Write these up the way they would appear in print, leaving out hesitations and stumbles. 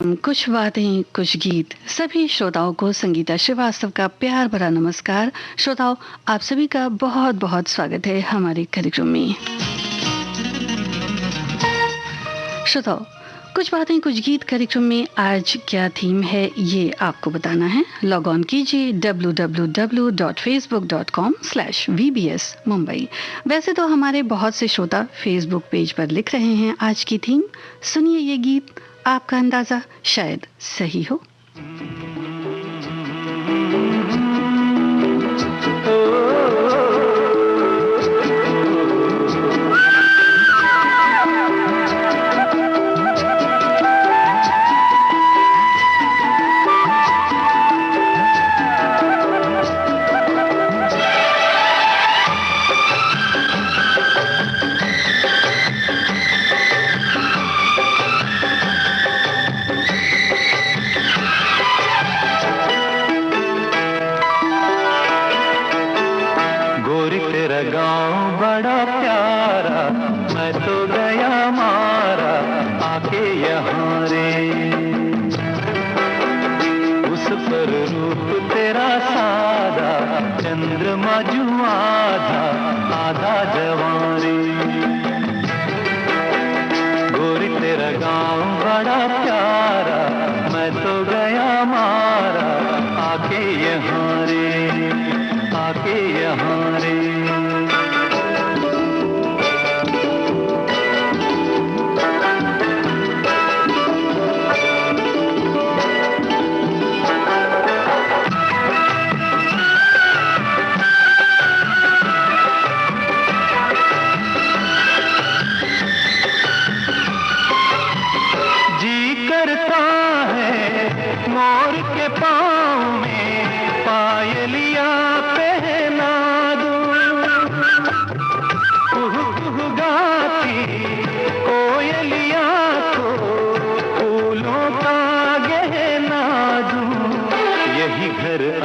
कुछ बातें कुछ गीत सभी श्रोताओं को संगीता श्रीवास्तव का प्यार भरा नमस्कार। श्रोताओं, आप सभी का बहुत बहुत स्वागत है हमारे कार्यक्रम में। श्रोताओ, कुछ बातें कुछ गीत कार्यक्रम में आज क्या थीम है ये आपको बताना है। लॉग ऑन कीजिए www.facebook.com/vbs Mumbai। वैसे तो हमारे बहुत से श्रोता फेसबुक पेज पर लिख रहे हैं आज की थीम। सुनिए ये गीत, आपका अंदाजा शायद सही हो।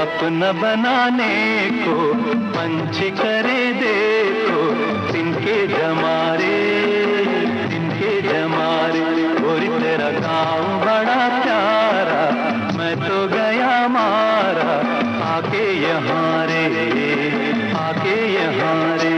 अपना बनाने को पंछ करे देखो, तिनके जमारे और तेरा गाँव बड़ा प्यारा, मैं तो गया मारा आके यहाँ रे, आके यहाँ रे।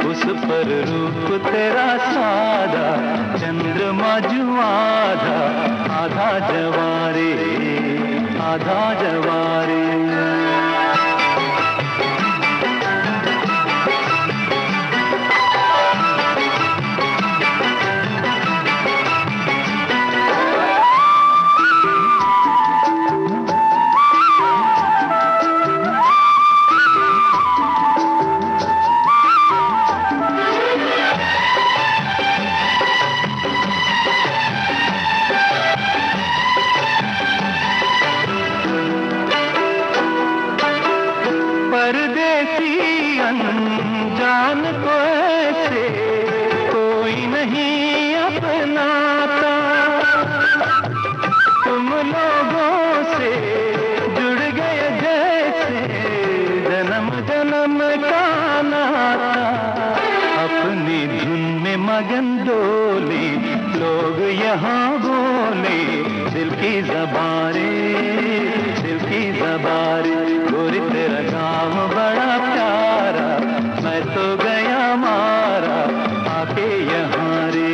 उस पर रूप तेरा सादा, चंद्रमा जो आधा आधा जवारे, आधा जवारे। जान को ऐसे कोई नहीं अपनाता, तुम लोगों से जुड़ गए जैसे जन्म जन्म का नाता। अपनी धुन में मगन डोले लोग यहाँ बोले, दिल की ज़बारे, दिल की ज़बारे। गोरी तेरा गाँव बड़ा प्यारा, मैं तो गया मारा आके यहाँ रे।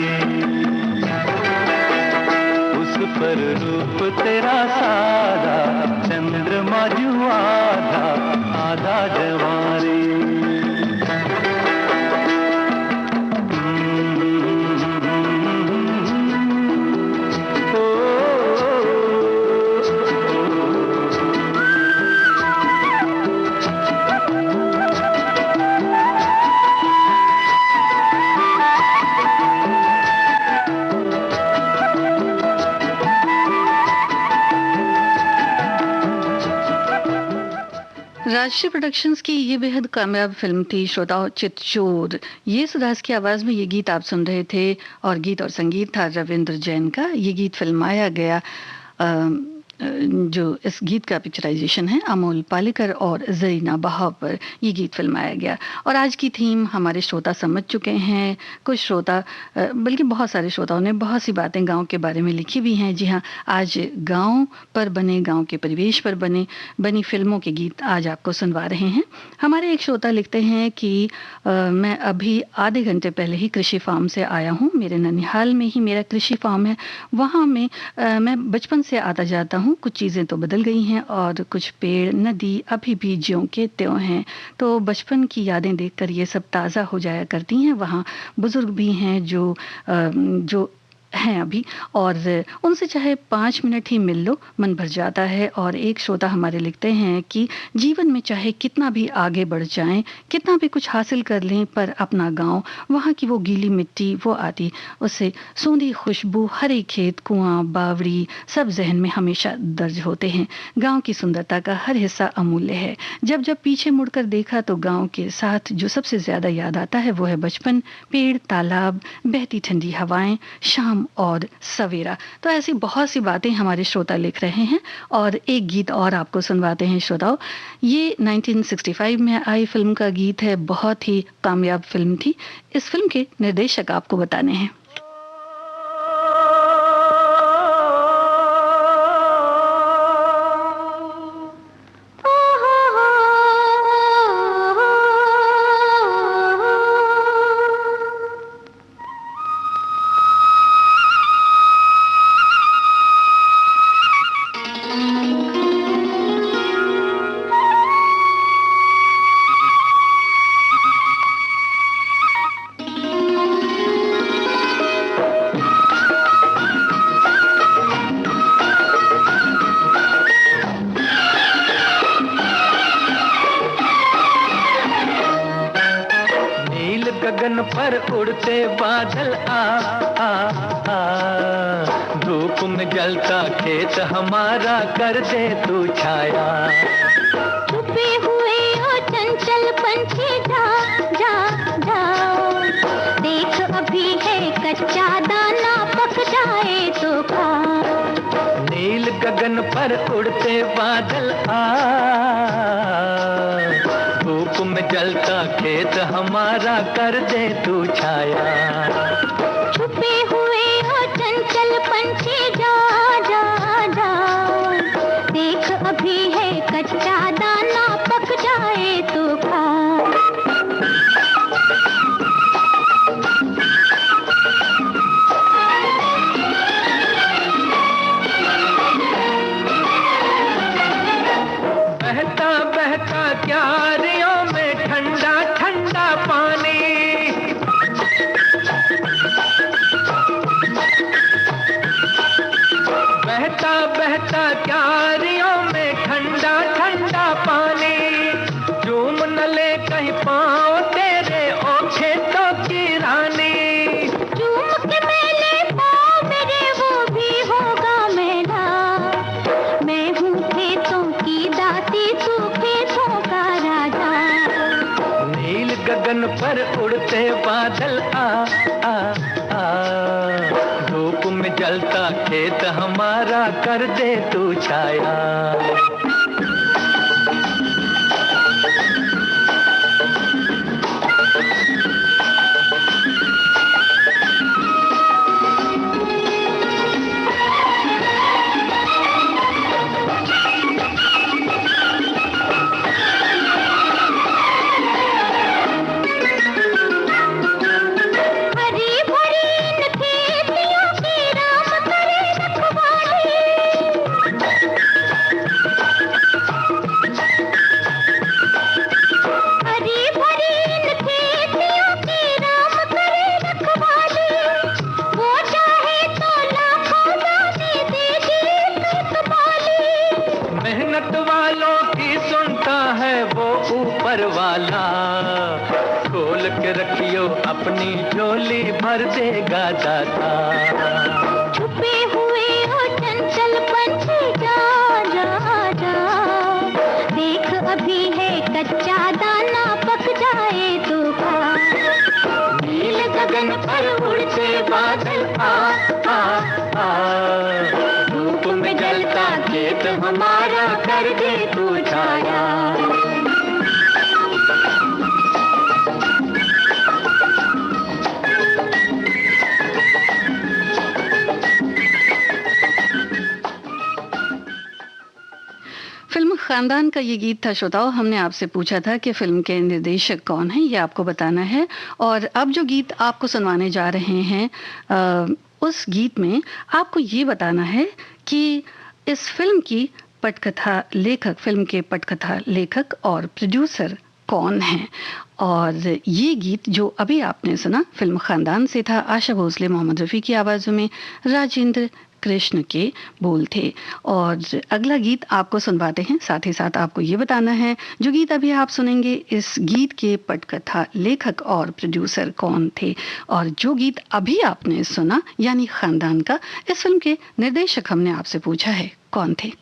उस पर रूप तेरा सादा, चंद्रमा जो आधा आधा जवारे। राजश्री प्रोडक्शंस की ये बेहद कामयाब फिल्म थी श्रोताओ चितचोर। ये सुदास की आवाज में ये गीत आप सुन रहे थे और गीत और संगीत था रविंद्र जैन का। ये गीत फिल्माया गया जो इस गीत का पिक्चराइजेशन है अमोल पालेकर और जरीना बहाव पर ये गीत फिल्माया गया। और आज की थीम हमारे श्रोता समझ चुके हैं। कुछ श्रोता बल्कि बहुत सारे श्रोताओं ने बहुत सी बातें गांव के बारे में लिखी भी हैं। जी हाँ, आज गांव पर बने, गांव के परिवेश पर बनी फिल्मों के गीत आज आपको सुनवा रहे हैं। हमारे एक श्रोता लिखते हैं कि मैं अभी आधे घंटे पहले ही कृषि फार्म से आया हूँ। मेरे ननिहाल में ही मेरा कृषि फार्म है। वहाँ में मैं बचपन से आता जाता हूँ। कुछ चीज़ें तो बदल गई हैं और कुछ पेड़ नदी अभी भी ज्यों के त्यों हैं। तो बचपन की यादें देखकर ये सब ताज़ा हो जाया करती हैं। वहाँ बुजुर्ग भी हैं जो हैं अभी, और उनसे चाहे 5 मिनट ही मिल लो मन भर जाता है। और एक श्रोता हमारे लिखते हैं कि जीवन में चाहे कितना भी आगे बढ़ जाएं, कितना भी कुछ हासिल कर लें, पर अपना गांव, वहाँ की वो गीली मिट्टी वो आती, उससे सूंधी खुशबू, हरे खेत, कुआं, बावड़ी सब जहन में हमेशा दर्ज होते हैं। गाँव की सुंदरता का हर हिस्सा अमूल्य है। जब जब पीछे मुड़कर देखा तो गाँव के साथ जो सबसे ज्यादा याद आता है वो है बचपन, पेड़, तालाब, बहती ठंडी हवाएं, शाम और सवेरा। तो ऐसी बहुत सी बातें हमारे श्रोता लिख रहे हैं। और एक गीत और आपको सुनवाते हैं श्रोताओं। ये 1965 में आई फिल्म का गीत है। बहुत ही कामयाब फिल्म थी। इस फिल्म के निर्देशक आपको बताने हैं। गगन पर उड़ते बादल धूप में जलता खेत हमारा कर दे तू छाया। छुपे हुए हो चंचल पंछी जा जा जा, देख अभी है कच्चा दाना पक जाए तो खा। नील गगन पर उड़ते बादल धूप में जलता खेत हमारा कर दे तू छाया। छुपे हुए हो चंचल पंछी जा जा जा, देख अभी है कच्चा दाना पक जाए तो खा। बहता बहता क्यारियों में ठंडा ठंडा पानी, बहता बहता क्यारियों में ठंडा ठंडा पानी। झूम न ले कहीं पाँव तेरे ओ खेतों की रानी। झूम के मेले पाँव मेरे वो भी होगा मेला। मैं हूँ खेतों की दासी, तू खेतों का राजा। नील गगन पर उड़ते बादल धूप में जलता खेत हमारा कर दे तू छाया। हरी भरी इन खेतियों की राम करे रखवाली। घर वाला, खोल के रखियो अपनी झोली, भर देगा दाता। छुपे हुए हो चंचल पंछी, जा जा जा, देख अभी है कच्चा दाना, पक जाए तो खा। नील गगन पर उड़ते बादल, आ आ आ, धूप में जलता खेत हमारा, कर दे तू छाया। फिल्म खानदान का ये गीत था श्रोताओं। हमने आपसे पूछा था कि फिल्म के निर्देशक कौन हैं, ये आपको बताना है। और अब जो गीत आपको सुनवाने जा रहे हैं, उस गीत में आपको ये बताना है कि इस फिल्म की पटकथा लेखक, फिल्म के पटकथा लेखक और प्रोड्यूसर कौन हैं। और ये गीत जो अभी आपने सुना फिल्म खानदान से था, आशा भोसले, मोहम्मद रफ़ी की आवाज़ों में, राजेंद्र कृष्ण के बोल थे। और अगला गीत आपको सुनवाते हैं, साथ ही साथ आपको ये बताना है जो गीत अभी आप सुनेंगे, इस गीत के पटकथा लेखक और प्रोड्यूसर कौन थे। और जो गीत अभी आपने सुना यानी खानदान का, इस फिल्म के निर्देशक हमने आपसे पूछा है कौन थे।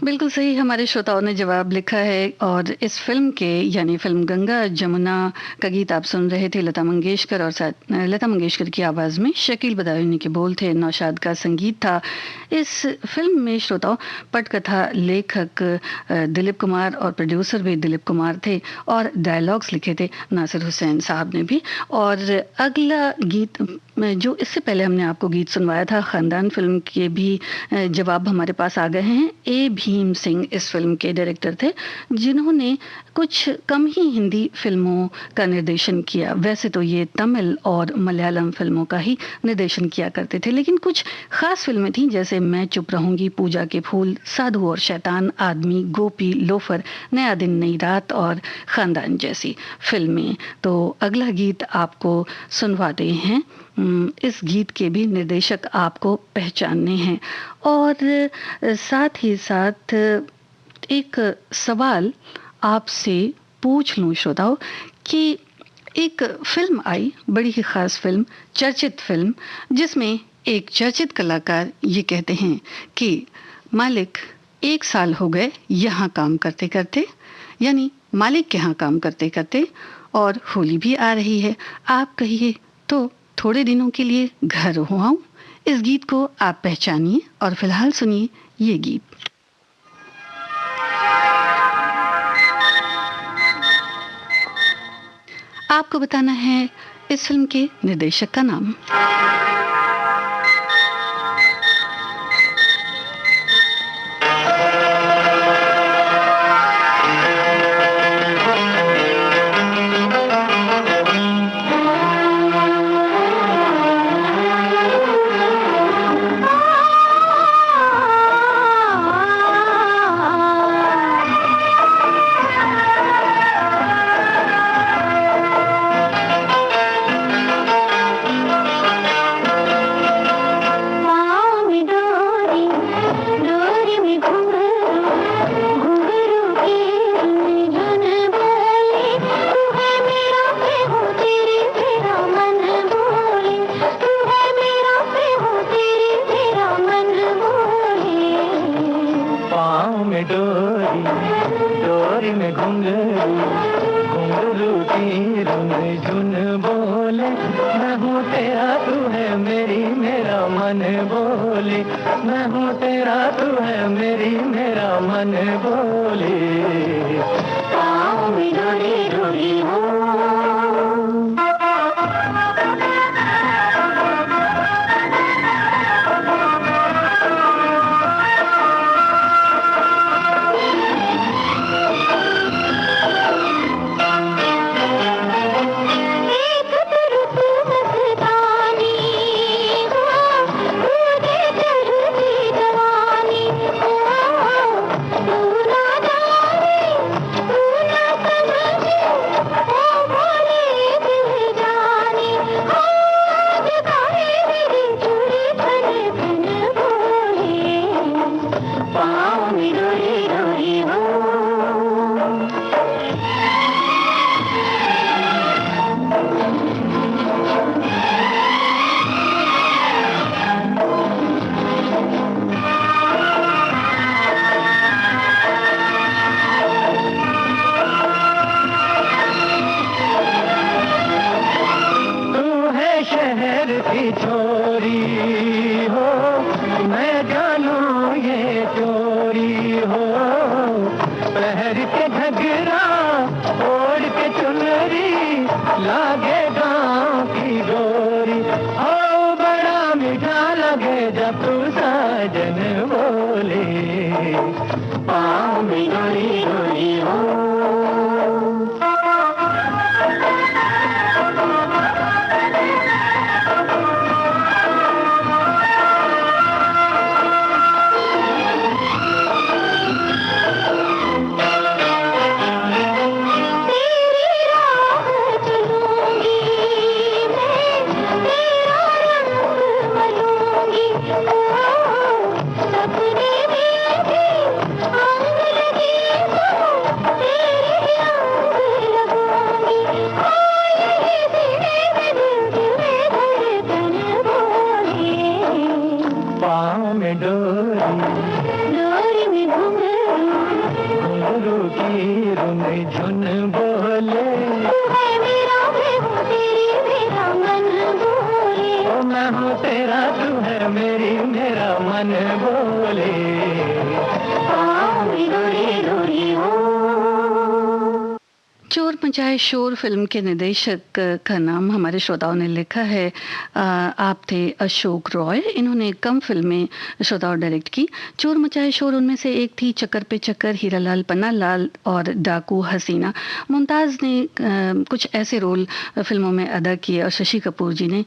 बिल्कुल सही हमारे श्रोताओं ने जवाब लिखा है। और इस फिल्म के यानी फिल्म गंगा जमुना का गीत आप सुन रहे थे लता मंगेशकर, और साथ लता मंगेशकर की आवाज़ में शकील बदायूनी के बोल थे, नौशाद का संगीत था। इस फिल्म में श्रोताओं पटकथा लेखक दिलीप कुमार और प्रोड्यूसर भी दिलीप कुमार थे, और डायलॉग्स लिखे थे नासिर हुसैन साहब ने भी। और अगला गीत जो इससे पहले हमने आपको गीत सुनवाया था खानदान फिल्म के भी जवाब हमारे पास आ गए हैं। ए भी रहीम सिंह इस फिल्म के डायरेक्टर थे, जिन्होंने कुछ कम ही हिंदी फिल्मों का निर्देशन किया। वैसे तो ये तमिल और मलयालम फिल्मों का ही निर्देशन किया करते थे, लेकिन कुछ खास फिल्में थीं जैसे मैं चुप रहूंगी, पूजा के फूल, साधु और शैतान, आदमी, गोपी, लोफर, नया दिन नई रात और खानदान जैसी फिल्में। तो अगला गीत आपको सुनवाते हैं। इस गीत के भी निर्देशक आपको पहचानने हैं। और साथ ही साथ एक सवाल आपसे पूछ लूं श्रोताओ कि एक फिल्म आई, बड़ी ही खास फिल्म, चर्चित फिल्म, जिसमें एक चर्चित कलाकार ये कहते हैं कि मालिक 1 साल हो गए यहाँ काम करते करते, यानी मालिक के यहाँ काम करते करते, और होली भी आ रही है, आप कहिए तो थोड़े दिनों के लिए घर हो आऊं। इस गीत को आप पहचानिए और फिलहाल सुनिए ये गीत। आपको बताना है इस फिल्म के निर्देशक का नाम। मचाए शोर फिल्म के निर्देशक का नाम हमारे श्रोताओं ने लिखा है। आप थे अशोक रॉय। इन्होंने कम फिल्में श्रोताओं डायरेक्ट की। चोर मचाए शोर उनमें से एक थी, चक्कर पे चक्कर, हीरालाल पन्नालाल और डाकू हसीना। मुमताज़ ने कुछ ऐसे रोल फिल्मों में अदा किए और शशि कपूर जी ने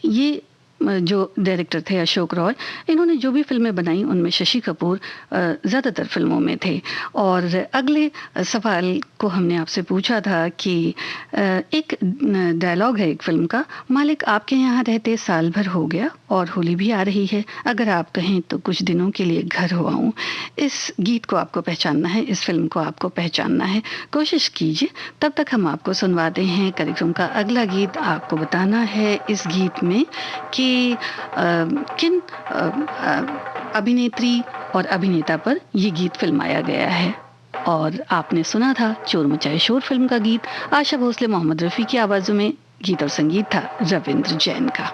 ये जो डायरेक्टर थे अशोक रॉय, इन्होंने जो भी फिल्में बनाई उनमें शशि कपूर ज़्यादातर फिल्मों में थे। और अगले सवाल को हमने आपसे पूछा था कि एक डायलॉग है एक फिल्म का, मालिक आपके यहाँ रहते साल भर हो गया और होली भी आ रही है, अगर आप कहें तो कुछ दिनों के लिए घर हो आऊँ। इस गीत को आपको पहचानना है, इस फिल्म को आपको पहचानना है। कोशिश कीजिए, तब तक हम आपको सुनवाते हैं कार्यक्रम का अगला गीत। आपको बताना है इस गीत में कि किन अभिनेत्री और अभिनेता पर ये गीत फिल्माया गया है। और आपने सुना था चोर मचाए शोर फिल्म का गीत। आशा भोसले, मोहम्मद रफ़ी की आवाज़ों में गीत और संगीत था रविंद्र जैन का।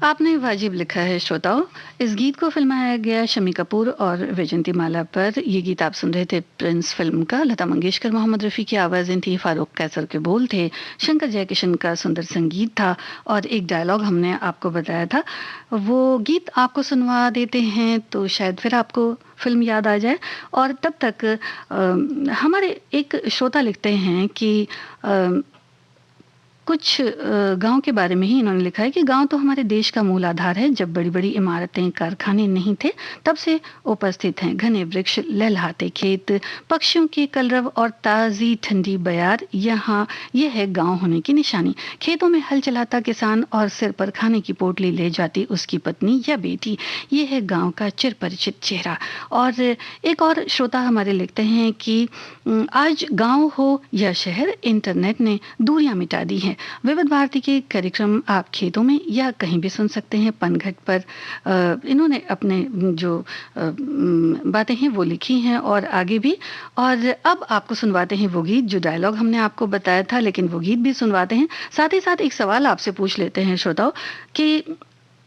आपने वाजिब लिखा है श्रोताओं। इस गीत को फिल्माया गया शम्मी कपूर और वैजंती माला पर। ये गीत आप सुन रहे थे प्रिंस फिल्म का। लता मंगेशकर, मोहम्मद रफ़ी की आवाज़ें थी, फारूक कैसर के बोल थे, शंकर जयकिशन का सुंदर संगीत था और एक डायलॉग हमने आपको बताया था। वो गीत आपको सुनवा देते हैं तो शायद फिर आपको फिल्म याद आ जाए। और तब तक हमारे एक श्रोता लिखते हैं कि कुछ गांव के बारे में ही इन्होंने लिखा है कि गांव तो हमारे देश का मूल आधार है। जब बड़ी बड़ी इमारतें, कारखाने नहीं थे तब से उपस्थित हैं घने वृक्ष, लहलहाते खेत, पक्षियों के कलरव और ताज़ी ठंडी बयार। यहाँ ये है गांव होने की निशानी। खेतों में हल चलाता किसान और सिर पर खाने की पोटली ले जाती उसकी पत्नी या बेटी। ये है गांव का चिरपरिचित चेहरा। और एक और श्रोता हमारे लिखते हैं कि आज गांव हो या शहर, इंटरनेट ने दूरियां मिटा दी हैं। विविध भारती के कार्यक्रम आप खेतों में या कहीं भी सुन सकते हैं। पनघट पर इन्होंने अपने जो बातें हैं वो लिखी हैं और आगे भी। और अब आपको सुनवाते हैं वो गीत जो डायलॉग हमने आपको बताया था, लेकिन वो गीत भी सुनवाते हैं। साथ ही साथ एक सवाल आपसे पूछ लेते हैं श्रोताओं कि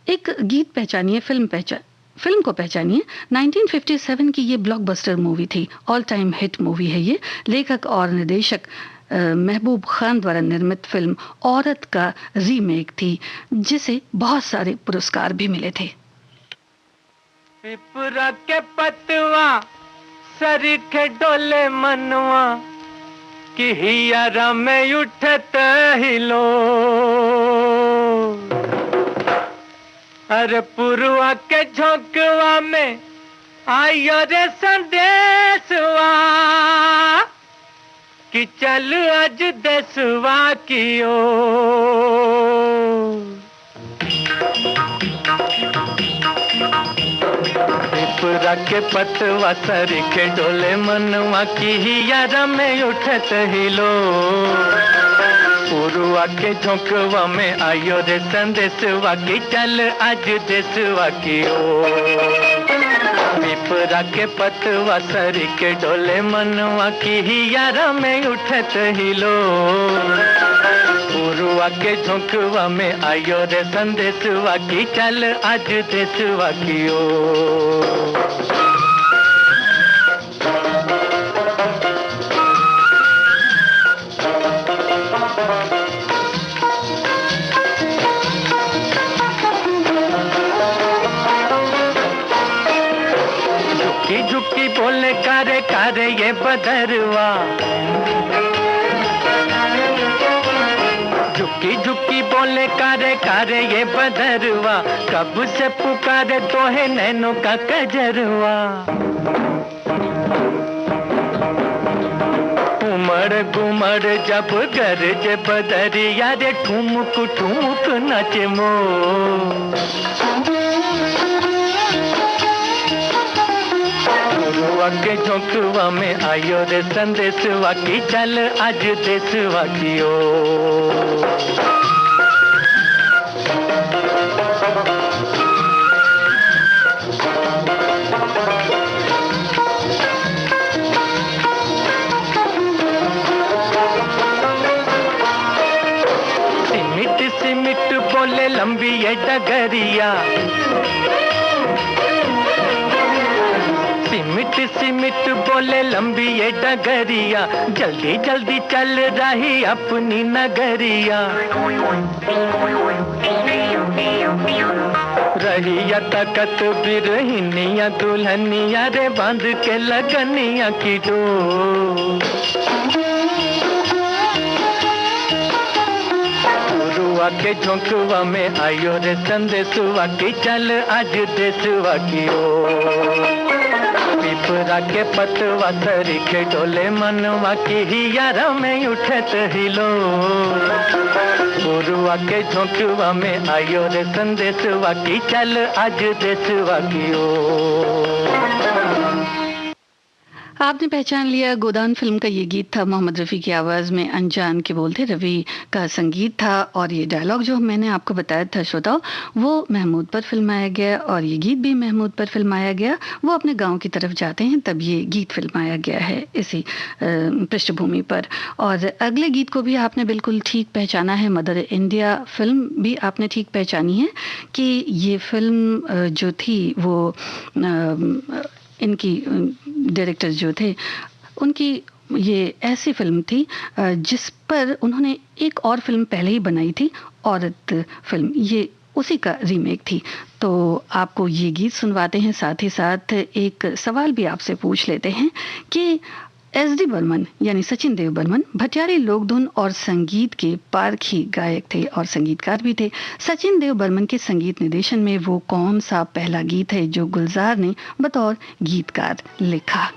एक गीत पहचानिए, फिल्म को पहचानिए। 1957 की ये ब्लॉकबस्टर मूवी थी, ऑल टाइम हिट मूवी है ये। लेखक और निर्देशक महबूब खान द्वारा निर्मित फिल्म औरत का रीमेक थी, जिसे बहुत सारे पुरस्कार भी मिले थे। पिपरा के पतवा सरीखे डोले मनवा कि हियारा में उठत हिलो। अरे पुरवा के झोंकवा में आयो रे संदेशवा कि चल आज देशवा की ओर। पिपरा के पतवा सरीखे डोले मनवा की हियारा में उठत हिलो। पुरवा के झोंकवा में आयो रे संदेशवा की चल आज देशवा की ओर। पिपरा के पतवा सरीखे डोले मनवा की हियारा में उठत हिलो। पुरवा के झोंकवा में आयो रे संदेशवा की चल आज देशवा की ओर। झुकी बोले कारे कारे ये बदरवा। झुकी झुकी बोले कारे कारे ये बदरवा। कब से पुकारे तो है नैनों का कजरवा। उमड़ घुमड़ जब गरज बदरिया रे ठुमक ठुमक नाचे मोर। पुरवा के झोंकवा में आयो रे संदेशवा की चल आज देशवा की ओर। सिमिट सिमिट बोले लंबी ये डगरिया। सिमिट सिमिट बोले लंबी ये डगरिया। जल्दी जल्दी चल रही अपनी नगरिया। रहिया तकत बिरहिनिया दुल्हनिया रे बांध के लगनिया की डोर। पुरवा के झोंकवा में आयो रे संदेशवा की चल आज देशवा की ओर। पिपरा के पतवा सरीखे डोले मनवा की हियारा में उठत हिलो। पुरवा के झोंकवा में आयो रे संदेशवा की चल आज देशवा की ओर। आपने पहचान लिया, गोदान फिल्म का ये गीत था, मोहम्मद रफ़ी की आवाज़ में, अनजान के बोल थे, रवि का संगीत था और ये डायलॉग जो मैंने आपको बताया था श्रोताओ, वो महमूद पर फिल्माया गया और ये गीत भी महमूद पर फिल्माया गया। वो अपने गांव की तरफ जाते हैं तब ये गीत फिल्माया गया है इसी पृष्ठभूमि पर। और अगले गीत को भी आपने बिल्कुल ठीक पहचाना है, मदर इंडिया फिल्म भी आपने ठीक पहचानी है कि ये फिल्म जो थी वो इनकी डायरेक्टर जो थे उनकी ये ऐसी फिल्म थी जिस पर उन्होंने एक और फिल्म पहले ही बनाई थी, औरत फिल्म, ये उसी का रीमेक थी। तो आपको ये गीत सुनवाते हैं, साथ ही साथ एक सवाल भी आपसे पूछ लेते हैं कि एस.डी. बर्मन यानी सचिन देव बर्मन भटियारी लोकधुन और संगीत के पारखी गायक थे और संगीतकार भी थे। सचिन देव बर्मन के संगीत निर्देशन में वो कौन सा पहला गीत है जो गुलजार ने बतौर गीतकार लिखा?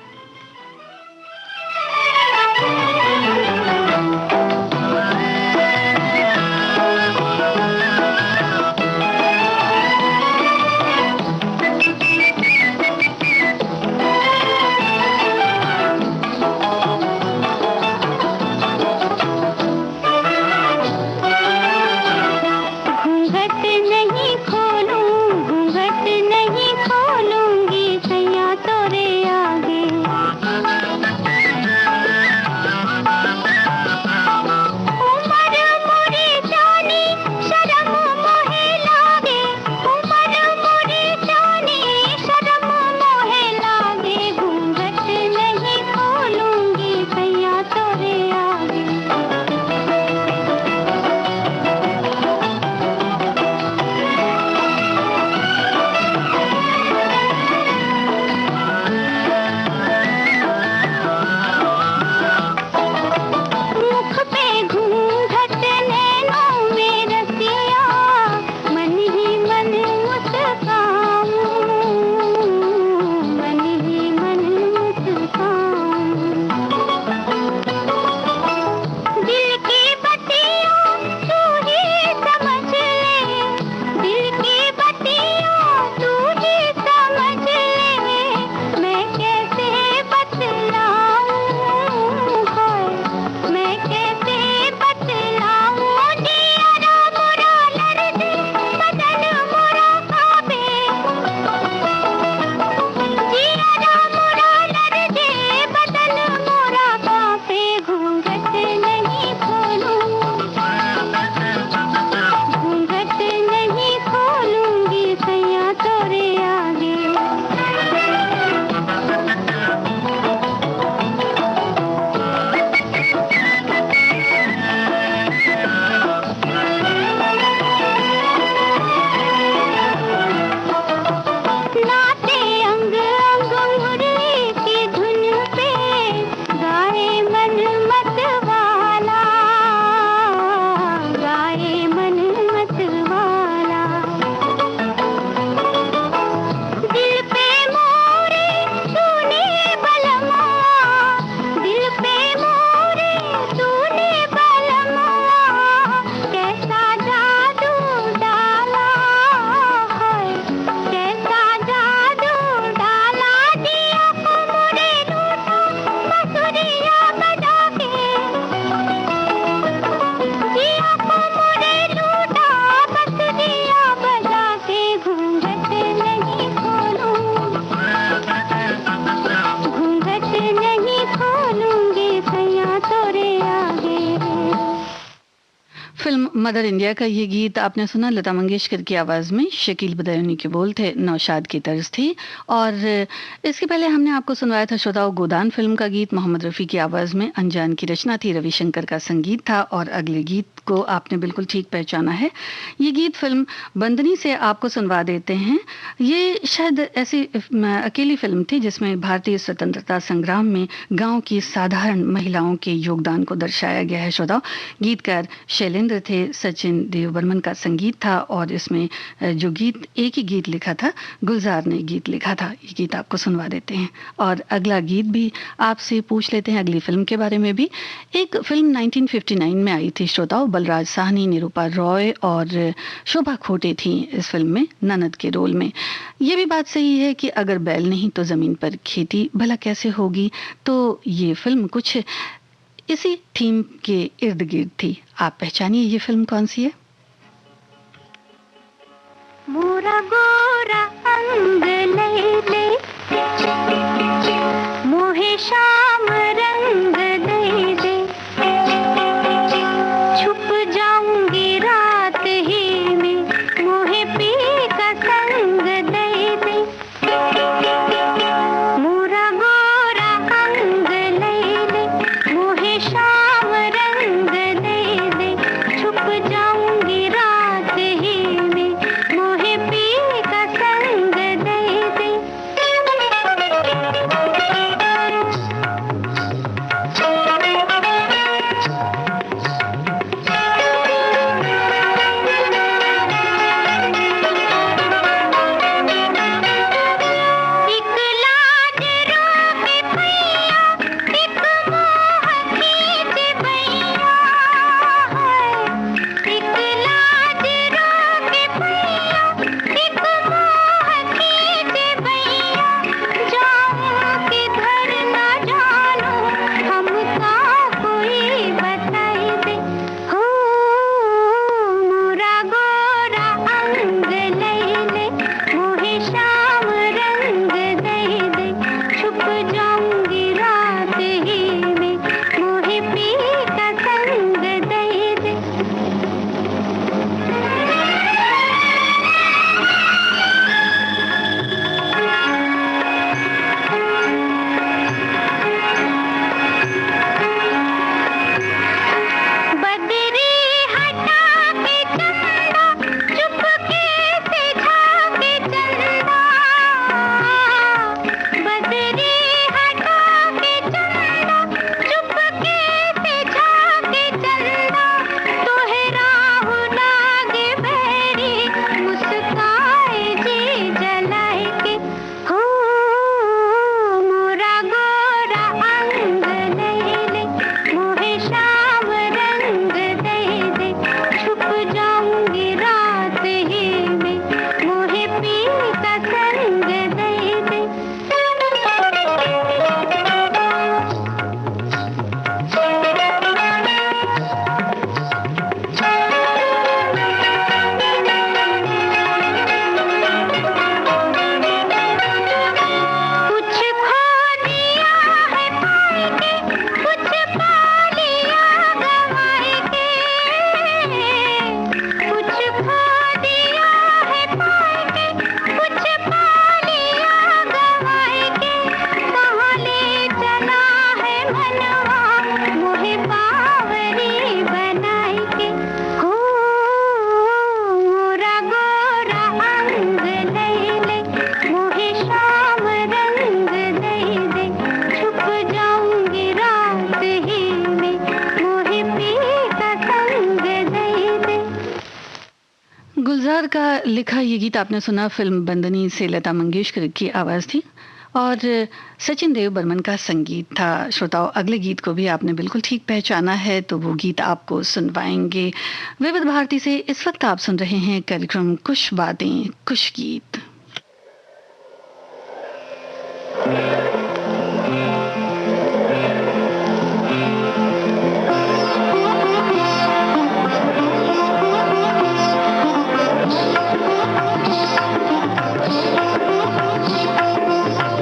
मदर इंडिया का ये गीत आपने सुना लता मंगेशकर की आवाज़ में, शकील बदायूनी के बोल थे, नौशाद की तर्ज थी। और इसके पहले हमने आपको सुनवाया था श्रोताओं गोदान फिल्म का गीत, मोहम्मद रफ़ी की आवाज़ में, अनजान की रचना थी, रविशंकर का संगीत था। और अगले गीत को आपने बिल्कुल ठीक पहचाना है, ये गीत फिल्म बंदनी से आपको सुनवा देते हैं। ये शायद ऐसी अकेली फिल्म थी जिसमें भारतीय स्वतंत्रता संग्राम में गाँव की साधारण महिलाओं के योगदान को दर्शाया गया है श्रोताओं। गीतकार शैलेंद्र थे, सचिन देव बर्मन का संगीत था और इसमें जो गीत, एक ही गीत लिखा था, गुलजार ने गीत लिखा था। ये गीत आपको सुनवा देते हैं और अगला गीत भी आपसे पूछ लेते हैं अगली फिल्म के बारे में भी। एक फिल्म 1959 में आई थी श्रोताओ, बलराज साहनी, निरूपा रॉय और शोभा खोटे थी इस फिल्म में ननद के रोल में। ये भी बात सही है कि अगर बैल नहीं तो जमीन पर खेती भला कैसे होगी, तो ये फिल्म कुछ इसी थीम के इर्द गिर्द थी। आप पहचानिए ये फिल्म कौन सी है? मोरा गोरा अंग ले मोहे शाम रंग दे दे, छुप जाऊंगी रात ही में मोहे पी का संग दे दे। मोरा गोरा अंग ले मोहे शाम रंग दे दे, छुप जाऊंगी रात ही में मोहे पी का संग दे दे। एक लाज रोके भैया, एक मोह खींचे भैया है। एक लाज रोके भैया, एक मोह खींचे भैया, जाऊं किधर न जानूं हमका कोई बताई दे। हो मोरा गोरा अंग ले मोहे शाम रंग दे दे, छुप जाऊंगी रात ही में मोहे पी का संग दे दे। बदरी हटा के चंदा, चुपके से झाके चंदा। बदरी हटा के चंदा, चुपके से झाके चंदा। तोहरा हो लागे भैरी, मुस्काए जी जलाए के। हो मोरा गोरा अंग ले मोहे शाम रंग दे दे, छुप जाऊंगी रात ही में मोहे पी का संग दे दे। कुछ खो दिया है पाए के, कुछ पा लिया गंवाए के। कुछ खो दिया है पाए के, कुछ पा लिया गंवाए के। कहाँ ले चला है मनवा मोहे बावरी बनाए के। हो मोरा गोरा अंग ले मोहे शाम रंग दे दे, छुप जाऊंगी रात ही में मोहे पी का संग दे दे। गुलजार का लिखा ये गीत आपने सुना, फिल्म बंदनी से लता मंगेशकर की आवाज थी और सचिन देव बर्मन का संगीत था। श्रोताओं, अगले गीत को भी आपने बिल्कुल ठीक पहचाना है, तो वो गीत आपको सुनवाएंगे विविध भारती से। इस वक्त आप सुन रहे हैं कार्यक्रम कुछ बातें कुछ गीत।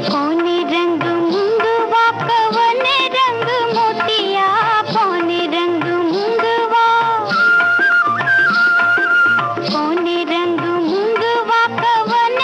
कौने रंग मुंगवा कवने रंग मोतिया, कौने रंग मुंगवा। कौने रंग मुंगवा कवने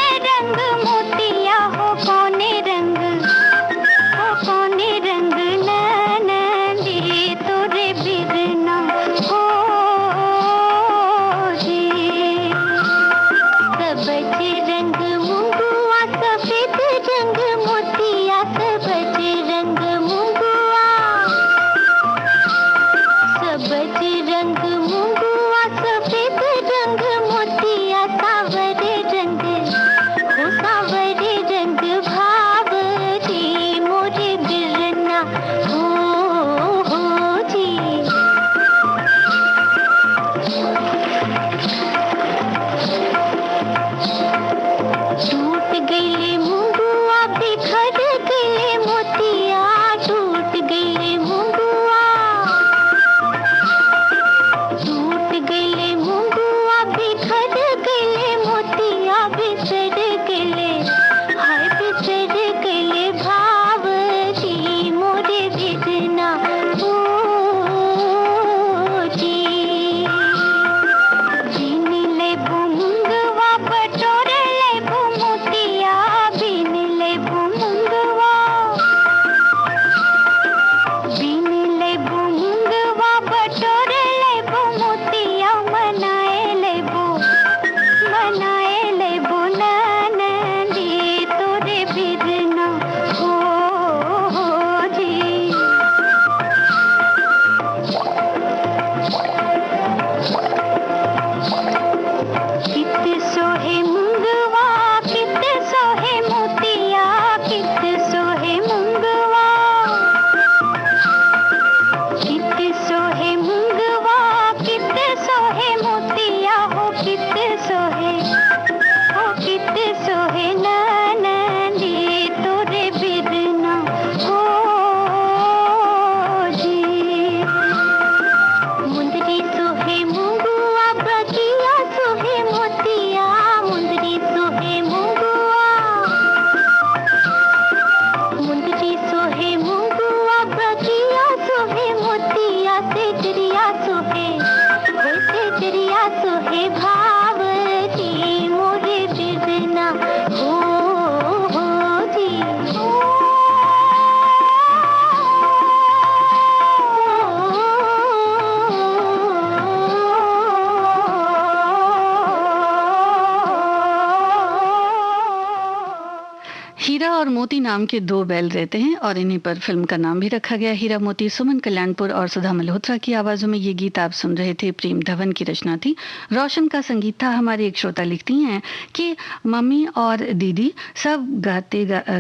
और मोती नाम के दो बैल रहते हैं और इन्हीं पर फिल्म का नाम भी रखा गया हीरा मोती। सुमन कल्याणपुर और सुधा मल्होत्रा की आवाजों में ये गीत आप सुन रहे थे। प्रेम धवन की रचना थी, रोशन का संगीत था। हमारी एक श्रोता लिखती हैं कि मम्मी और दीदी सब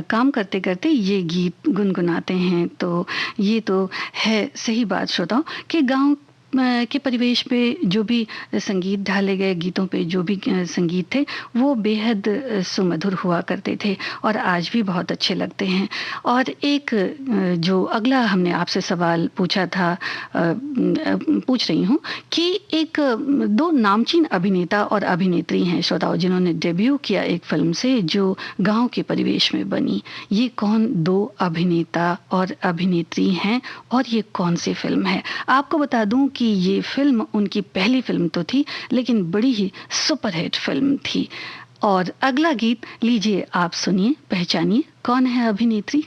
काम करते करते ये गीत गुनगुनाते हैं। तो ये तो है सही बात श्रोताओं कि गाँव के परिवेश पे जो भी संगीत ढाले गए, गीतों पे जो भी संगीत थे वो बेहद सुमधुर हुआ करते थे और आज भी बहुत अच्छे लगते हैं। और एक जो अगला हमने आपसे सवाल पूछा था, पूछ रही हूँ कि एक दो नामचीन अभिनेता और अभिनेत्री हैं श्रोताओं जिन्होंने डेब्यू किया एक फिल्म से जो गांव के परिवेश में बनी। ये कौन दो अभिनेता और अभिनेत्री हैं और ये कौन सी फिल्म है? आपको बता दूं कि ये फिल्म उनकी पहली फिल्म तो थी लेकिन बड़ी ही सुपरहिट फिल्म थी। और अगला गीत लीजिए, आप सुनिए, पहचानिए कौन है अभिनेत्री।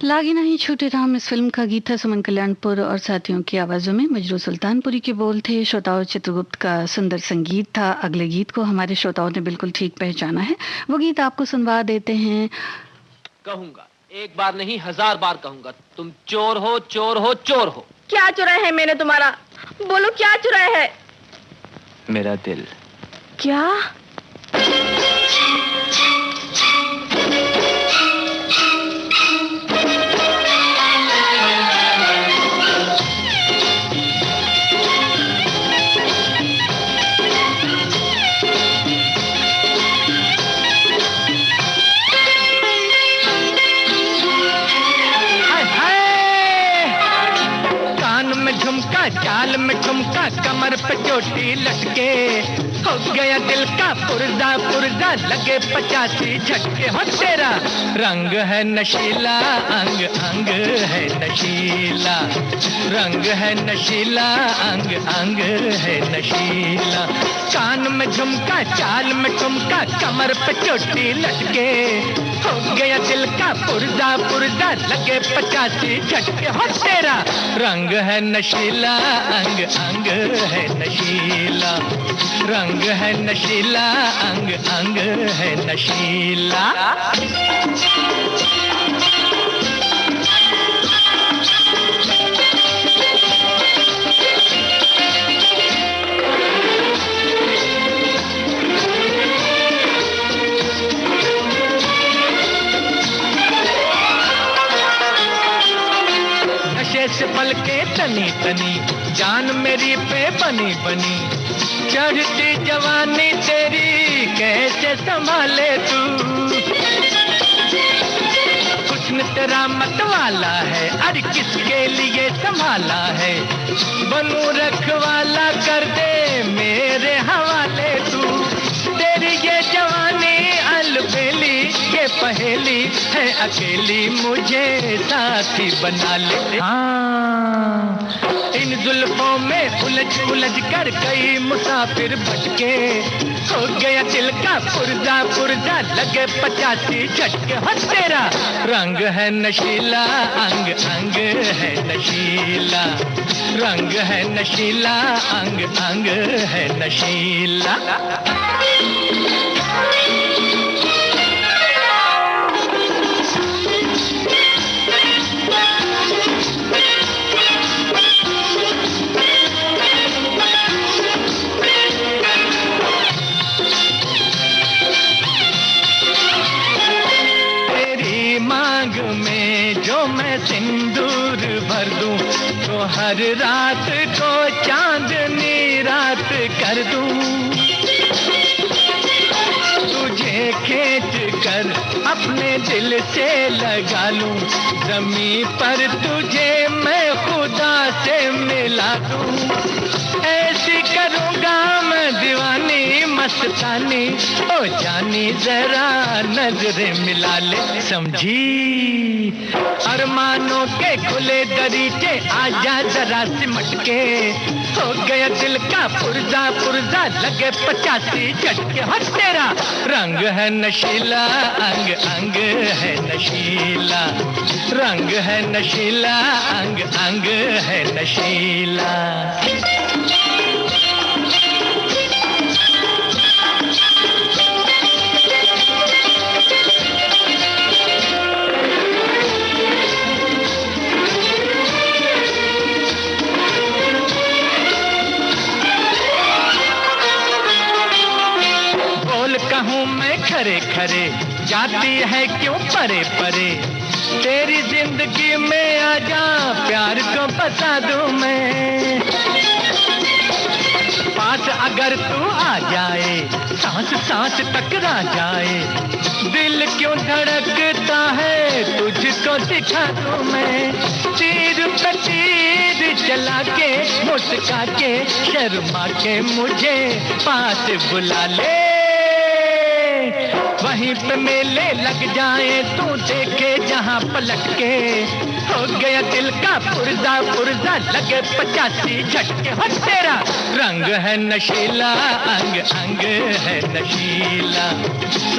लागी नहीं छूटे राम इस फिल्म का गीत था सुमन कल्याणपुर और साथियों की आवाजों में। मजरू सुल्तानपुरी के बोल थे, श्रोताओं चित्रगुप्त का सुंदर संगीत था। अगले गीत को हमारे श्रोताओं ने बिल्कुल ठीक पहचाना है, वो गीत आपको सुनवा देते हैं। कहूंगा, एक बार नहीं 1000 बार कहूंगा, तुम चोर हो, चोर हो, चोर हो। क्या चुराया है मैंने तुम्हारा? बोलो क्या चुराया है? मेरा दिल। क्या? झुमका चाल में ठुमका कमर पे चोटी लटके हो गया दिल का पुर्जा पुर्जा लगे 85 झटके हो तेरा रंग है नशीला अंग अंग है नशीला रंग है नशीला अंग अंग है नशीला कान में झुमका चाल में ठुमका कमर पे चोटी लटके हो गया दिल का पुर्जा पुर्जा लगे 85 झटके हो तेरा रंग है नशीला अंग अंग है नशीला रंग है नशीला अंग अंग है नशीला से पल के तनी तनी जान मेरी पे बनी बनी चढ़ती जवानी तेरी कैसे संभाले तू कुछ न तेरा मत वाला है अरे किसके लिए संभाला है बनू रखवाला कर दे मेरे हवाले तू तेरी ये जवानी अलबेली ये पहेली है अकेली मुझे साथी बना ले हाँ इन जुल्फों में उलझ उलझ कर कई मुसाफिर भटके हो गया दिल का पुर्जा पुर्जा लगे 85 झटके हो तेरा रंग है नशीला अंग अंग है नशीला रंग है नशीला अंग अंग है नशीला सिंदूर भर दूं तो हर रात को चांदनी रात कर दूं तुझे खींच कर अपने दिल से लगा लूं ज़मीं पर तुझे मैं खुदा से मिला दूं ऐसी करूंगा मैं दीवानी मस्तानी ओ जानी जरा नजरें मिला ले समझी अरमानों के खुले दरीचे आजा जरा सिमट के हो गया दिल का पुर्जा पुर्जा लगे 85 झटके हो तेरा रंग है नशीला अंग अंग है नशीला रंग है नशीला अंग अंग है नशीला कहूँ मैं खरे खरे जाती है क्यों परे परे तेरी जिंदगी में आजा प्यार को बता दूं मैं पास अगर तू आ जाए सांस सांस टकरा जाए दिल क्यों धड़कता है तुझको दिखा दूं मैं तीर पे तीर चला के मुस्का के शर्मा के मुझे पास बुला ले वहीं पे मेले लग जाए तू देखे जहां पलट के हो गया दिल का पुर्जा पुर्जा लगे 85 झटके हो तेरा रंग है नशीला अंग अंग है नशीला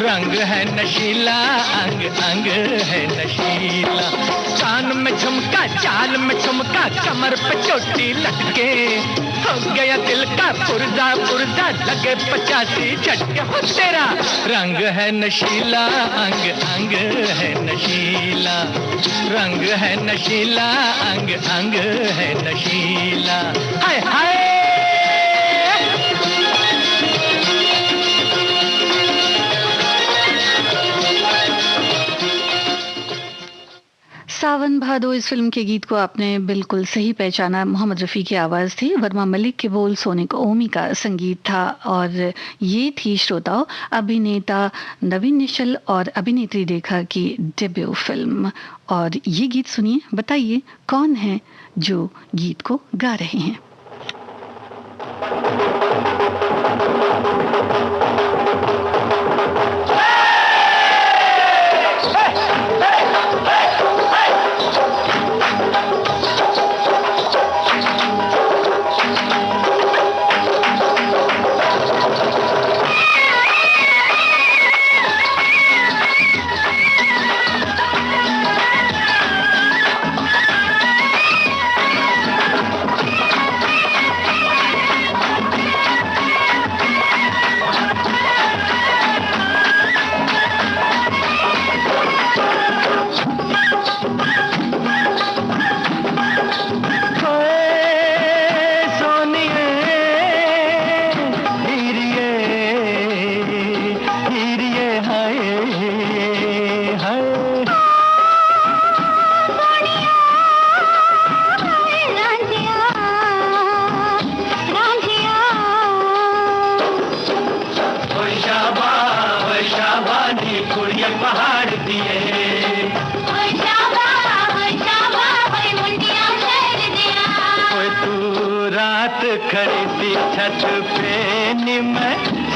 रंग है नशीला अंग अंग है नशीला कान में झुमका चाल में ठुमका कमर पे चोटी लटके हो गया दिल का पुर्जा पुर्जा लगे 85 झटके हो तेरा रंग है नशीला अंग अंग है नशीला रंग है नशीला अंग अंग है नशीला हाय हाय सावन भादो इस फिल्म के गीत को आपने बिल्कुल सही पहचाना। मोहम्मद रफ़ी की आवाज़ थी, वर्मा मलिक के बोल, सोनिक ओमी का संगीत था और ये थी श्रोताओं अभिनेता नवीन निश्चल और अभिनेत्री रेखा की डेब्यू फिल्म। और ये गीत सुनिए, बताइए कौन है जो गीत को गा रहे हैं।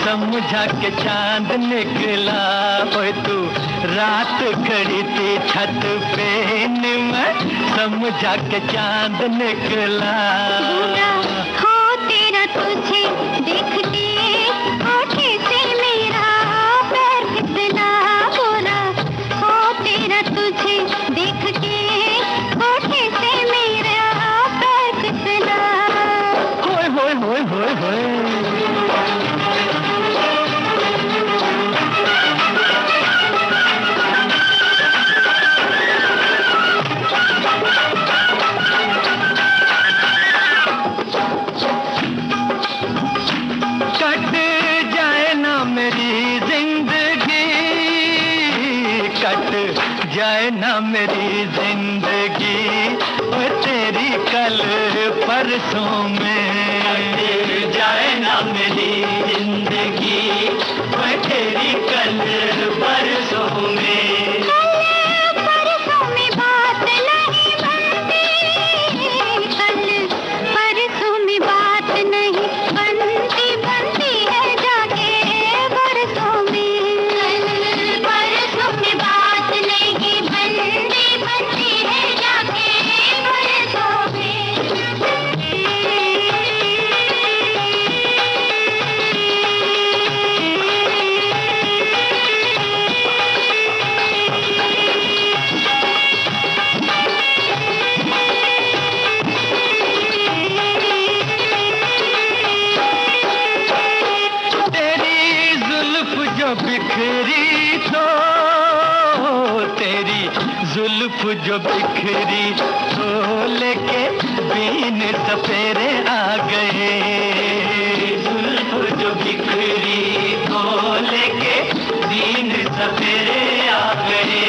समझा के चांद निकला, ओए तू रात खड़ी थी छत पे मैं समझा के चांद निकला। बुरा हो तेरा तुझे देख के होठे से मेरा पैर फिसला, बुरा हो तेरा तुझे देख के होठे से मेरा पैर फिसला। होय होय होय होय होय जाए ना मेरी जिंदगी वो तेरी कल परसों में, जाए ना मेरी जिंदगी वो तेरी कल परसों में। परसों में बात नहीं बनती, कल परसों में बात नहीं बनती, बनती है जाके बरसों में। कल परसों में बात नहीं बनती, बनती है जाके बरसों में। बिखरी तो तेरी जुल्फ जो बिखरी तो लेके बीन सपेरे आ गए, जुल्फ जो बिखरी तो लेके बीन सपेरे आ गए।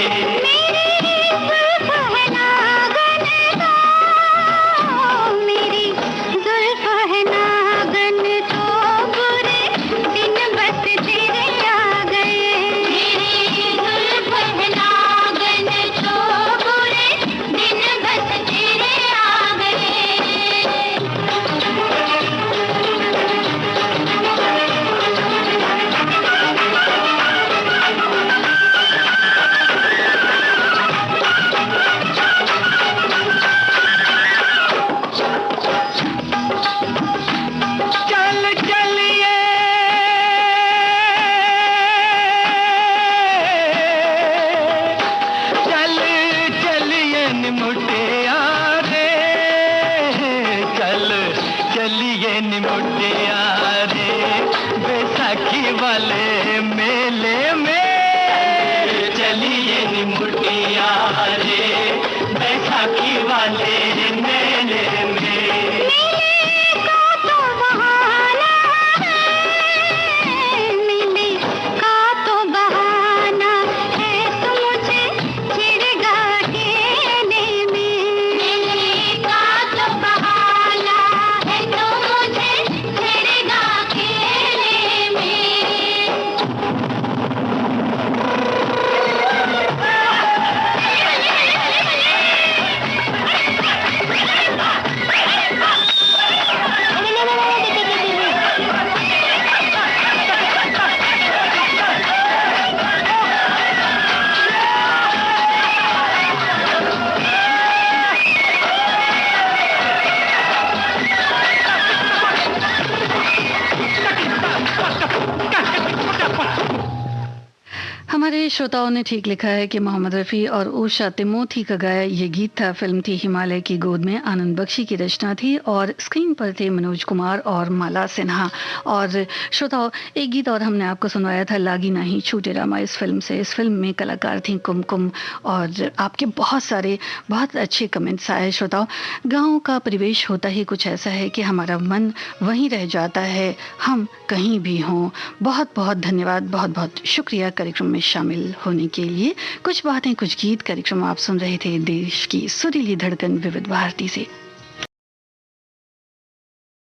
हमारे श्रोताओं ने ठीक लिखा है कि मोहम्मद रफ़ी और उषा तिमोथी का गाया ये गीत था। फिल्म थी हिमालय की गोद में, आनंद बख्शी की रचना थी और स्क्रीन पर थे मनोज कुमार और माला सिन्हा। और श्रोताओं, एक गीत और हमने आपको सुनवाया था, लागी नहीं छूटे रामा, इस फिल्म से। इस फिल्म में कलाकार थी कुमकुम और आपके बहुत सारे बहुत अच्छे कमेंट्स आए। श्रोताओं, गाँव का परिवेश होता ही कुछ ऐसा है कि हमारा मन वहीं रह जाता है, हम कहीं भी हों। बहुत बहुत धन्यवाद, बहुत बहुत शुक्रिया कार्यक्रम में शामिल होने के लिए। कुछ बातें कुछ गीत कार्यक्रम आप सुन रहे थे देश की सुरीली धड़कन विविध भारती से।